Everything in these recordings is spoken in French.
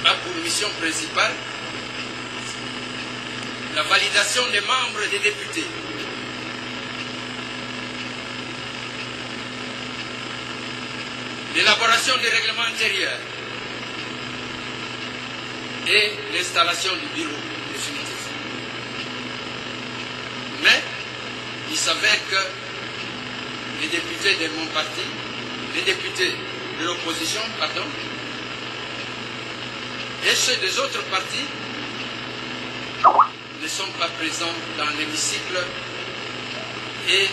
a pour mission principale la validation des membres et des députés. L'élaboration du règlement intérieur et l'installation du bureau définitif. Mais il s'avère que les députés de mon parti, les députés de l'opposition, pardon, et ceux des autres partis ne sont pas présents dans l'hémicycle et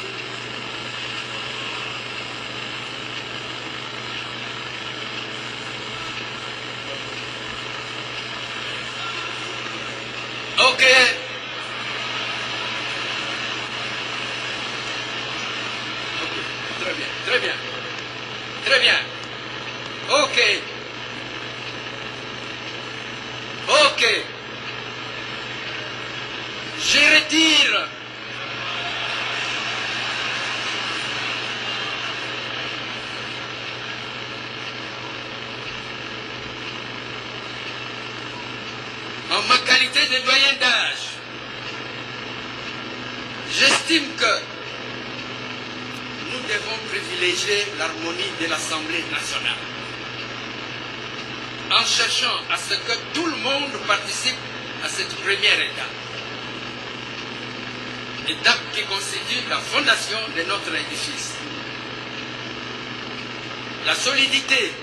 ok. Très bien, très bien. Très bien. Ok. Ok. Je retire. En ma qualité de doyen d'âge, j'estime que nous devons privilégier l'harmonie de l'Assemblée nationale en cherchant à ce que tout le monde participe à cette première étape. Étape qui constitue la fondation de notre édifice. La solidité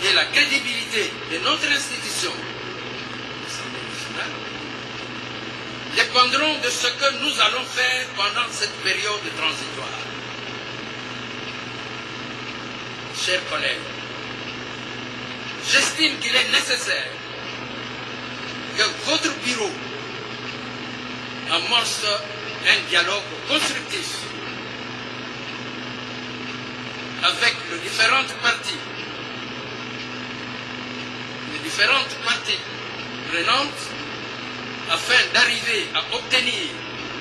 et la crédibilité de notre institution, l'Assemblée nationale, dépendront de ce que nous allons faire pendant cette période transitoire. Chers collègues, j'estime qu'il est nécessaire que votre bureau amorce un dialogue constructif avec les différentes parties prenantes afin d'arriver à obtenir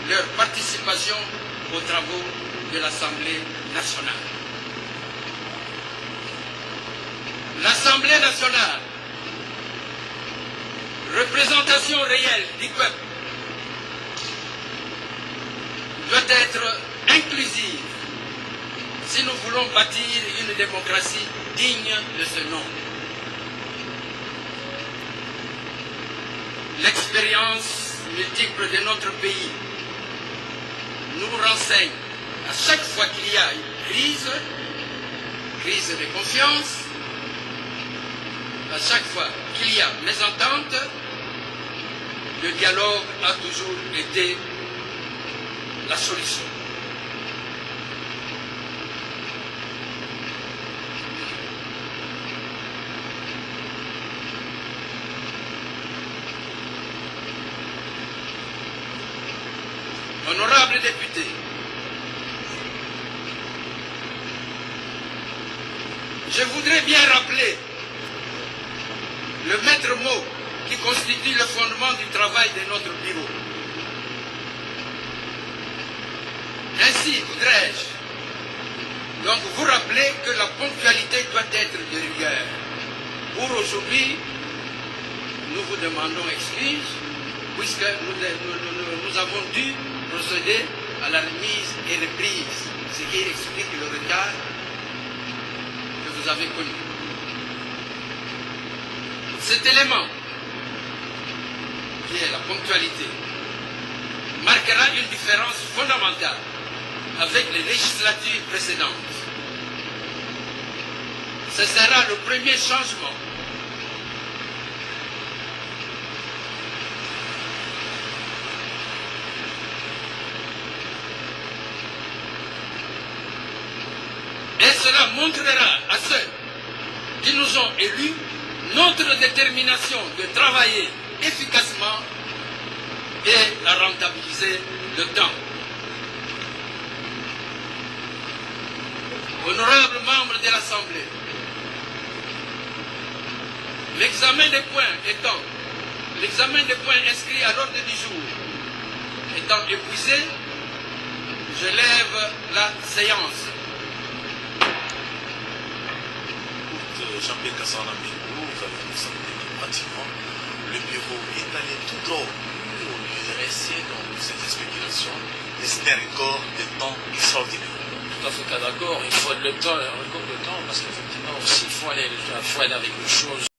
leur participation aux travaux de l'Assemblée nationale. L'Assemblée nationale, représentation réelle du peuple, doit être inclusive si nous voulons bâtir une démocratie digne de ce nom. L'expérience multiple de notre pays nous renseigne à chaque fois qu'il y a une crise de confiance, à chaque fois qu'il y a mésentente, le dialogue a toujours été la solution. Honorables députés, je voudrais bien rappeler le maître mot qui constitue le fondement du travail de notre bureau. Ainsi voudrais-je donc vous rappeler que la ponctualité doit être de rigueur. Pour aujourd'hui, nous vous demandons excuse puisque nous avons dû procéder à la remise et reprise, ce qui explique le retard que vous avez connu. Cet élément, qui est la ponctualité, marquera une différence fondamentale avec les législatures précédentes. Ce sera le premier changement. Et cela montrera à ceux qui nous ont élus notre détermination de travailler efficacement et à rentabiliser le temps. Honorables membres de l'Assemblée, l'examen des points inscrits à l'ordre du jour étant épuisé, je lève la séance. Jean-Pierre Kassana Mingou, vous avez pratiquement, le bureau est allé tout droit au lieu de rester dans cette spéculation, espère encore des temps extraordinaires. Tout à fait d'accord, il faut le temps, parce qu'effectivement aussi, il faut aller avec les choses.